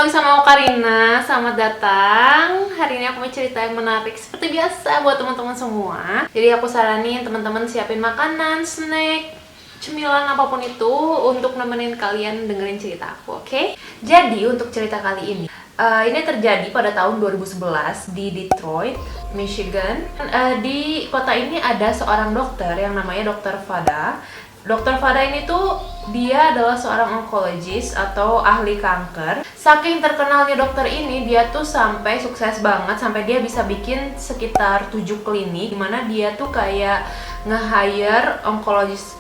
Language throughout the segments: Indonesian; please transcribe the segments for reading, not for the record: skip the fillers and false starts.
lagi sama aku Karina, selamat datang. Hari ini aku mau cerita yang menarik seperti biasa buat teman-teman semua. Jadi aku saranin teman-teman siapin makanan, snack, cemilan apapun itu untuk nemenin kalian dengerin cerita aku, oke? Jadi untuk cerita kali ini terjadi pada tahun 2011 di Detroit, Michigan. Di kota ini ada seorang dokter yang namanya Dr. Fada. Dr. Fada ini tuh dia adalah seorang onkologis atau ahli kanker. Saking terkenalnya dokter ini, dia tuh sampai sukses banget, sampai dia bisa bikin sekitar 7 klinik dimana dia tuh kayak nge-hire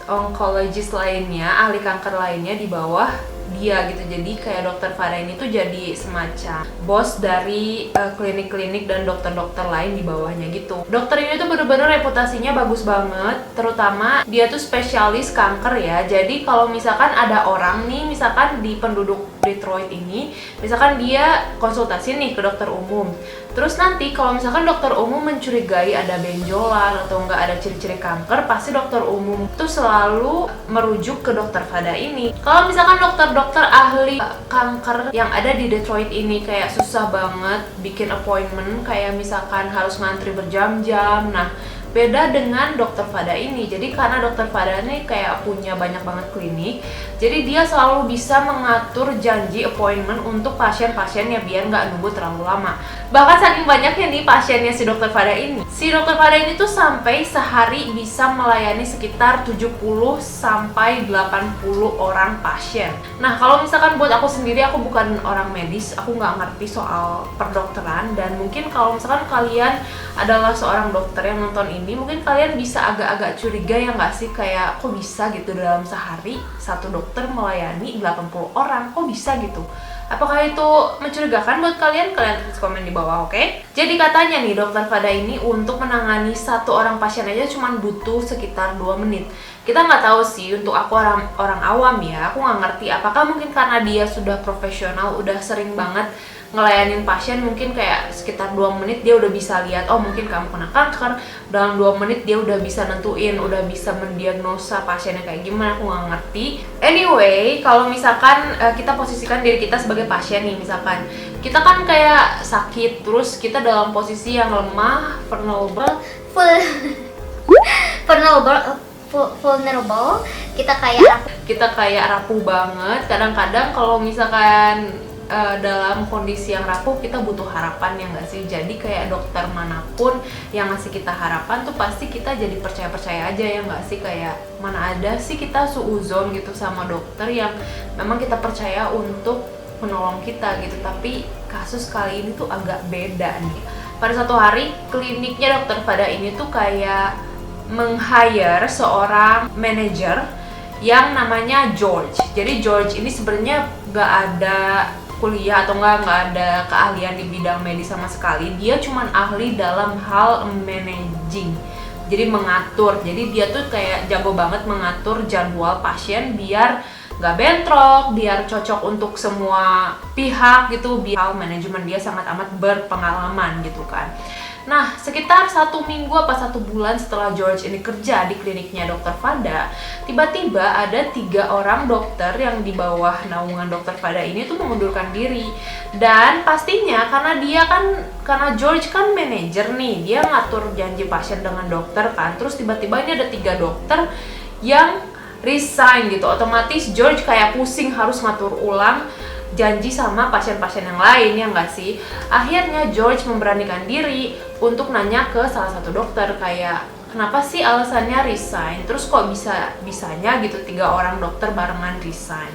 onkologis lainnya, ahli kanker lainnya di bawah dia gitu. Jadi kayak Dr. Fada ini tuh jadi semacam bos dari klinik-klinik dan dokter-dokter lain di bawahnya gitu. Dokter ini tuh bener-bener reputasinya bagus banget, terutama dia tuh spesialis kanker ya. Jadi kalau misalkan ada orang nih, misalkan di penduduk Detroit ini, misalkan dia konsultasi nih ke dokter umum, terus nanti kalau misalkan dokter umum mencurigai ada benjolan atau enggak ada ciri-ciri kanker, pasti dokter umum tuh selalu merujuk ke Dr. Fada ini. Kalau misalkan dokter ahli kanker yang ada di Detroit ini kayak susah banget bikin appointment, kayak misalkan harus ngantri berjam-jam. Nah, beda dengan Dr. Fada ini. Jadi karena Dr. Fada ini kayak punya banyak banget klinik, jadi dia selalu bisa mengatur janji appointment untuk pasien-pasiennya biar nggak nunggu terlalu lama. Bahkan saking banyaknya nih pasiennya si Dr. Fada ini. Si Dr. Fada ini tuh sampai sehari bisa melayani sekitar 70 sampai 80 orang pasien. Nah, kalau misalkan buat aku sendiri, aku bukan orang medis, aku nggak ngerti soal perdokteran, dan mungkin kalau misalkan kalian adalah seorang dokter yang nonton ini, mungkin kalian bisa agak-agak curiga ya nggak sih, kayak kok bisa gitu dalam sehari satu dokter melayani 80 orang, kok bisa gitu? Apakah itu mencurigakan buat kalian? Kalian tulis komen di bawah, oke? Jadi katanya nih Dr. Fada ini untuk menangani satu orang pasien aja cuma butuh sekitar 2 menit. Kita nggak tahu sih, untuk aku orang awam ya, aku nggak ngerti apakah mungkin karena dia sudah profesional, udah sering banget ngelayanin pasien, mungkin kayak sekitar 2 menit dia udah bisa lihat, oh mungkin kamu kena kanker. Dalam 2 menit dia udah bisa nentuin, udah bisa mendiagnosa pasiennya kayak gimana, aku nggak ngerti. Anyway, kalau misalkan kita posisikan diri kita sebagai pasien nih, misalkan kita kan kayak sakit, terus kita dalam posisi yang lemah, vulnerable, kita kayak rapuh banget. Kadang-kadang kalau misalkan dalam kondisi yang rapuh, kita butuh harapan ya nggak sih? Jadi kayak dokter manapun yang ngasih kita harapan tuh pasti kita jadi percaya-percaya aja ya nggak sih? Kayak mana ada sih kita suuzon gitu sama dokter yang memang kita percaya untuk menolong kita gitu. Tapi kasus kali ini tuh agak beda nih. Pada satu hari kliniknya Dr. Fada ini tuh kayak meng-hire seorang manajer yang namanya George. Jadi George ini sebenarnya nggak ada kuliah atau nggak ada keahlian di bidang medis sama sekali. Dia cuman ahli dalam hal managing, jadi mengatur. Jadi dia tuh kayak jago banget mengatur jadwal pasien biar nggak bentrok, biar cocok untuk semua pihak gitu. Biar manajemen dia sangat amat berpengalaman gitu kan. Nah, sekitar 1 minggu apa 1 bulan setelah George ini kerja di kliniknya Dr. Fada, tiba-tiba ada 3 orang dokter yang di bawah naungan Dr. Fada ini tuh mengundurkan diri. Dan pastinya karena George kan manajer nih, dia ngatur janji pasien dengan dokter kan. Terus tiba-tiba ini ada 3 dokter yang resign gitu. Otomatis George kayak pusing harus ngatur ulang janji sama pasien-pasien yang lain, ya nggak sih? Akhirnya George memberanikan diri untuk nanya ke salah satu dokter kayak, kenapa sih alasannya resign? Terus kok bisanya gitu 3 orang dokter barengan resign?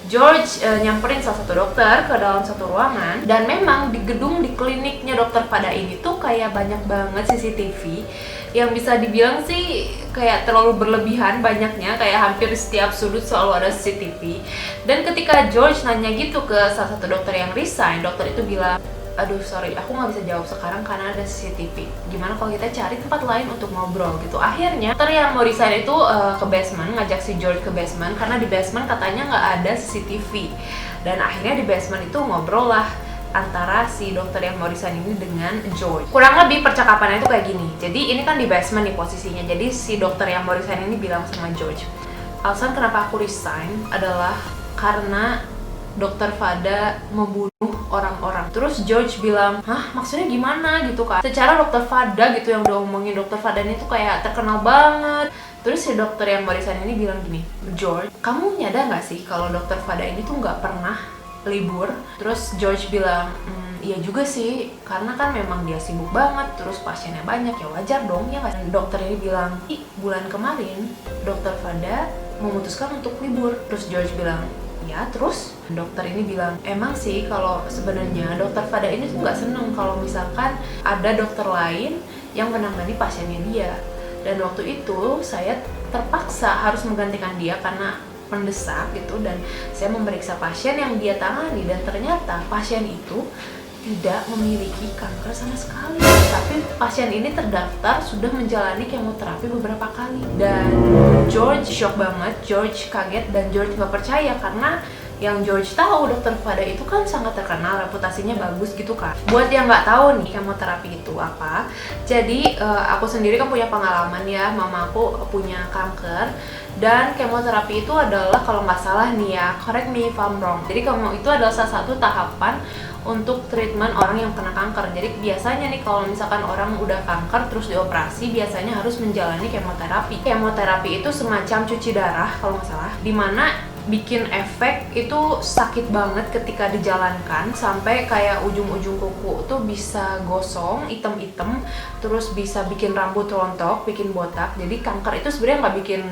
George nyamperin salah satu dokter ke dalam satu ruangan, dan memang di gedung di kliniknya Dr. Fada ini tuh kayak banyak banget CCTV yang bisa dibilang sih kayak terlalu berlebihan banyaknya, kayak hampir setiap sudut selalu ada CCTV. Dan ketika George nanya gitu ke salah satu dokter yang resign, dokter itu bilang, aduh sorry, aku nggak bisa jawab sekarang karena ada CCTV. Gimana kalau kita cari tempat lain untuk ngobrol gitu. Akhirnya dokter yang mau resign itu ke basement, ngajak si George ke basement karena di basement katanya nggak ada CCTV. Dan akhirnya di basement itu ngobrol lah antara si dokter yang mau resign ini dengan George. Kurang lebih percakapannya itu kayak gini. Jadi ini kan di basement nih posisinya. Jadi si dokter yang mau resign ini bilang sama George, alasan kenapa aku resign adalah karena Dokter Fada membunuh orang-orang. Terus George bilang, hah maksudnya gimana gitu kan. Secara Dokter Fada gitu yang udah ngomongin Dokter Fada ini tuh kayak terkenal banget. Terus si dokter yang barisan ini bilang gini, George, kamu nyadar gak sih kalau Dokter Fada ini tuh gak pernah libur? Terus George bilang, iya juga sih, karena kan memang dia sibuk banget, terus pasiennya banyak, ya wajar dong ya kan. Dokter ini bilang, bulan kemarin Dokter Fada memutuskan untuk libur. Terus George bilang, ya terus? Dokter ini bilang, emang sih kalau sebenarnya Dokter Fada ini tuh nggak seneng kalau misalkan ada dokter lain yang menangani pasiennya dia. Dan waktu itu saya terpaksa harus menggantikan dia karena mendesak gitu, dan saya memeriksa pasien yang dia tangani, dan ternyata pasien itu tidak memiliki kanker sama sekali. Tapi pasien ini terdaftar sudah menjalani kemoterapi beberapa kali. Dan George shock banget, George kaget, dan George nggak percaya karena yang George tahu Dokter Fada itu kan sangat terkenal, reputasinya bagus gitu kan. Buat yang nggak tahu nih kemoterapi itu apa, jadi aku sendiri kan punya pengalaman ya, mama aku punya kanker. Dan kemoterapi itu adalah, kalau nggak salah nih ya, correct me if I'm wrong, jadi kemo itu adalah salah satu tahapan untuk treatment orang yang kena kanker. Jadi biasanya nih kalau misalkan orang udah kanker terus dioperasi, biasanya harus menjalani kemoterapi. Kemoterapi itu semacam cuci darah kalau nggak salah, dimana bikin efek itu sakit banget ketika dijalankan, sampai kayak ujung-ujung kuku tuh bisa gosong, item-item, terus bisa bikin rambut rontok, bikin botak. Jadi kanker itu sebenarnya nggak bikin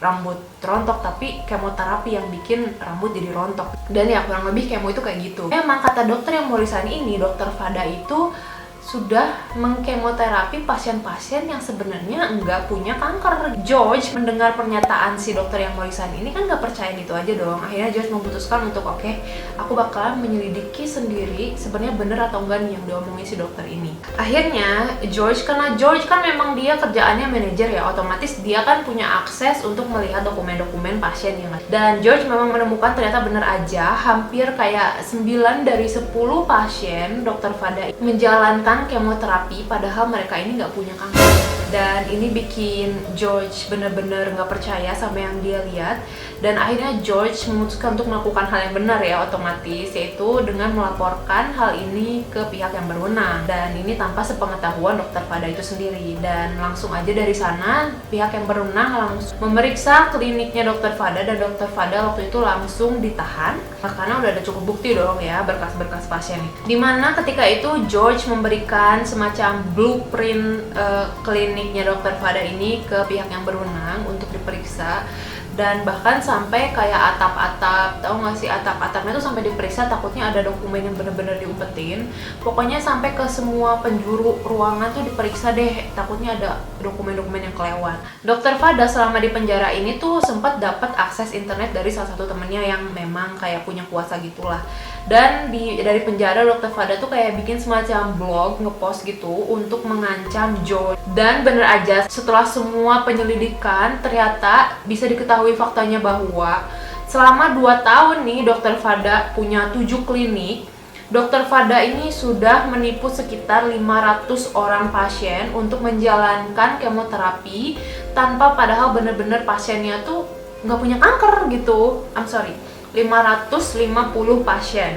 rambut rontok, tapi kemoterapi yang bikin rambut jadi rontok. Dan ya kurang lebih kemo itu kayak gitu. Memang kata dokter yang Morrison ini, Dokter Fada itu sudah mengkemoterapi pasien-pasien yang sebenarnya nggak punya kanker. George mendengar pernyataan si dokter yang Morrison ini kan nggak percaya gitu aja dong. Akhirnya George memutuskan untuk oke, aku bakalan menyelidiki sendiri sebenarnya bener atau enggak nih yang diomongin si dokter ini. Akhirnya George, karena George kan memang dia kerjaannya manajer ya, otomatis dia kan punya akses untuk melihat dokumen-dokumen pasien yang ada. Dan George memang menemukan ternyata bener aja hampir kayak 9 dari 10 pasien Dokter Fada menjalankan kemoterapi padahal mereka ini nggak punya kanker. Dan ini bikin George bener-bener nggak percaya sama yang dia lihat, dan akhirnya George memutuskan untuk melakukan hal yang benar ya, otomatis, yaitu dengan melaporkan hal ini ke pihak yang berwenang, dan ini tanpa sepengetahuan Dokter Fada itu sendiri. Dan langsung aja dari sana pihak yang berwenang langsung memeriksa kliniknya Dokter Fada, dan Dokter Fada waktu itu langsung ditahan karena udah ada cukup bukti dong ya, berkas-berkas pasien itu. Dimana ketika itu George memberikan semacam blueprint kliniknya Dokter Fada ini ke pihak yang berwenang untuk diperiksa, dan bahkan sampai kayak atap-atap, tahu nggak sih, atap-atapnya tuh sampai diperiksa, takutnya ada dokumen yang bener-bener diumpetin. Pokoknya sampai ke semua penjuru ruangan tuh diperiksa deh, takutnya ada dokumen-dokumen yang kelewat. Dokter Fada selama di penjara ini tuh sempat dapat akses internet dari salah satu temennya yang memang kayak punya kuasa gitulah. Dan dari penjara Dokter Fada tuh kayak bikin semacam blog, ngepost gitu untuk mengancam George. Dan bener aja, setelah semua penyelidikan ternyata bisa diketahui faktanya bahwa selama 2 tahun nih Dokter Fada punya 7 klinik. Dokter Fada ini sudah menipu sekitar 500 orang pasien untuk menjalankan kemoterapi tanpa padahal bener-bener pasiennya tuh nggak punya kanker gitu. 550 pasien,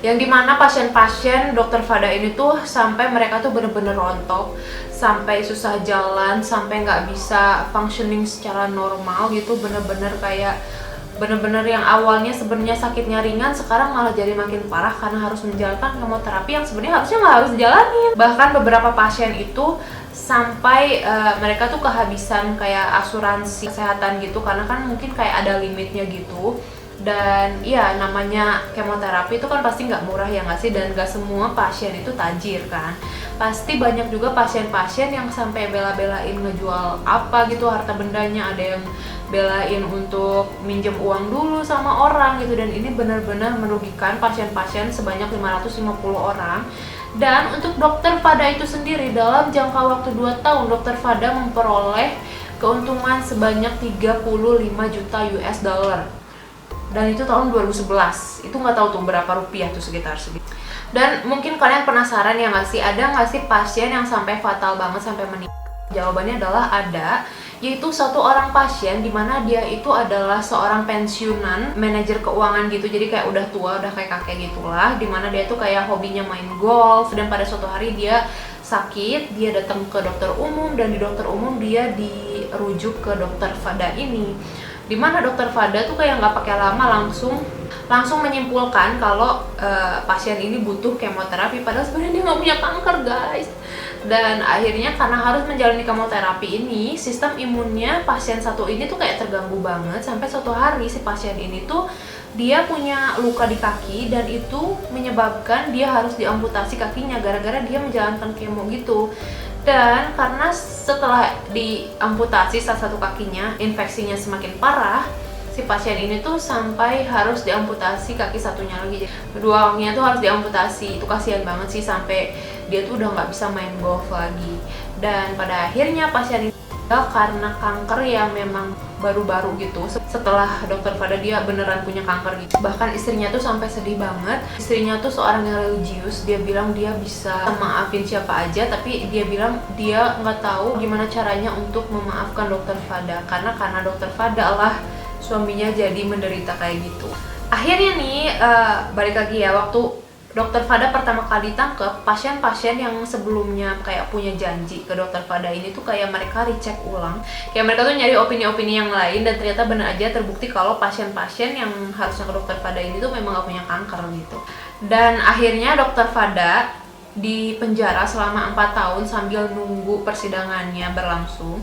yang dimana pasien-pasien Dokter Fada ini tuh sampai mereka tuh bener-bener rontok, sampai susah jalan, sampai nggak bisa functioning secara normal gitu, bener-bener kayak bener-bener yang awalnya sebenarnya sakitnya ringan, sekarang malah jadi makin parah karena harus menjalankan kemoterapi yang sebenarnya harusnya nggak harus dijalanin. Bahkan beberapa pasien itu sampai mereka tuh kehabisan kayak asuransi kesehatan gitu, karena kan mungkin kayak ada limitnya gitu. Dan iya, namanya kemoterapi itu kan pasti nggak murah ya nggak sih, dan nggak semua pasien itu tajir kan. Pasti banyak juga pasien-pasien yang sampai bela-belain ngejual apa gitu harta bendanya, ada yang belain untuk minjem uang dulu sama orang gitu, dan ini benar-benar merugikan pasien-pasien sebanyak 550 orang. Dan untuk Dokter Fada itu sendiri, dalam jangka waktu 2 tahun Dokter Fada memperoleh keuntungan sebanyak 35 juta US dollar. Dan itu tahun 2011, itu nggak tahu tuh berapa rupiah tuh, sekitar segitu. Dan mungkin kalian penasaran ya nggak sih, ada nggak sih pasien yang sampai fatal banget sampai meninggal? Jawabannya adalah ada, yaitu satu orang pasien di mana dia itu adalah seorang pensiunan, manajer keuangan gitu. Jadi kayak udah tua, udah kayak kakek gitulah, di mana dia tuh kayak hobinya main golf, dan pada suatu hari dia sakit, dia datang ke dokter umum, dan di dokter umum dia dirujuk ke dokter Fada ini. Dimana dokter Fada tuh kayak nggak pakai lama langsung menyimpulkan kalau pasien ini butuh kemoterapi, padahal sebenarnya dia nggak punya kanker, guys. Dan akhirnya karena harus menjalani kemoterapi ini, sistem imunnya pasien satu ini tuh kayak terganggu banget, sampai suatu hari si pasien ini tuh dia punya luka di kaki, dan itu menyebabkan dia harus diamputasi kakinya gara-gara dia menjalankan kemo gitu. Dan karena setelah diamputasi salah satu kakinya, infeksinya semakin parah, si pasien ini tuh sampai harus diamputasi kaki satunya lagi. Kedua kakinya tuh harus diamputasi. Itu kasihan banget sih, sampai dia tuh udah nggak bisa main golf lagi. Dan pada akhirnya pasien ini karena kanker yang memang baru-baru gitu. Setelah dokter Fada dia beneran punya kanker gitu. Bahkan istrinya tuh sampai sedih banget. Istrinya tuh seorang yang religius. Dia bilang dia bisa maafin siapa aja, tapi dia bilang dia nggak tahu gimana caranya untuk memaafkan dokter Fada, karena dokter Fada lah suaminya jadi menderita kayak gitu. Akhirnya nih balik lagi ya, waktu dokter Fada pertama kali ditangkap, pasien-pasien yang sebelumnya kayak punya janji ke dokter Fada ini tuh kayak mereka recheck ulang, kayak mereka tuh nyari opini-opini yang lain, dan ternyata bener aja terbukti kalau pasien-pasien yang harusnya ke dokter Fada ini tuh memang gak punya kanker gitu. Dan akhirnya dokter Fada di penjara selama 4 tahun sambil nunggu persidangannya berlangsung.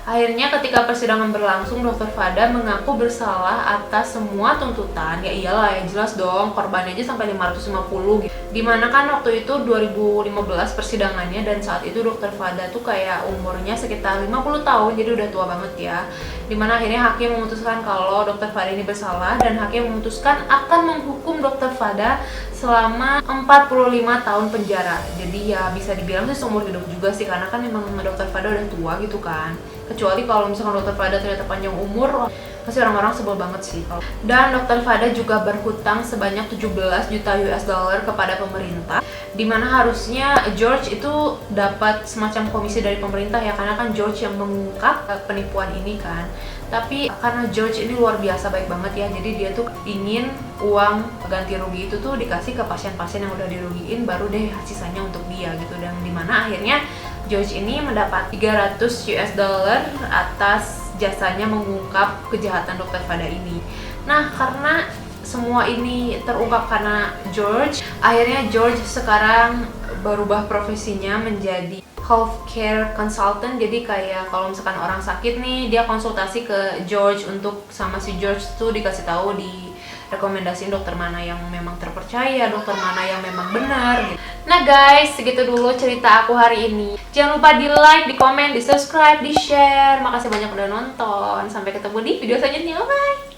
Akhirnya ketika persidangan berlangsung, dokter Fada mengaku bersalah atas semua tuntutan. Ya iyalah, ya jelas dong, korbannya aja sampai 550 gitu. Dimana kan waktu itu 2015 persidangannya, dan saat itu dokter Fada tuh kayak umurnya sekitar 50 tahun, jadi udah tua banget ya. Dimana akhirnya hakim memutuskan kalau dokter Fada ini bersalah, dan hakim memutuskan akan menghukum dokter Fada selama 45 tahun penjara. Jadi ya bisa dibilang sih seumur hidup juga sih, karena kan memang dokter Fada udah tua gitu kan. Kecuali kalau misalkan dokter Fada ternyata panjang umur, pasti orang-orang sebel banget sih. Dan dokter Fada juga berhutang sebanyak 17 juta US dollar kepada pemerintah, dimana harusnya George itu dapat semacam komisi dari pemerintah ya, karena kan George yang mengungkap penipuan ini kan. Tapi karena George ini luar biasa baik banget ya, jadi dia tuh ingin uang ganti rugi itu tuh dikasih ke pasien-pasien yang udah dirugiin, baru deh sisanya untuk dia gitu. Dan dimana akhirnya George ini mendapat 300 US dollar atas jasanya mengungkap kejahatan dokter Fada ini. Nah, karena semua ini terungkap karena George, akhirnya George sekarang berubah profesinya menjadi healthcare consultant. Jadi kayak kalau misalkan orang sakit nih, dia konsultasi ke George untuk sama si George tuh dikasih tahu, di rekomendasiin dokter mana yang memang terpercaya, dokter mana yang memang benar gitu. Nah guys, segitu dulu cerita aku hari ini. Jangan lupa di like, di komen, di subscribe, di share. Makasih banyak udah nonton. Sampai ketemu di video selanjutnya. Bye!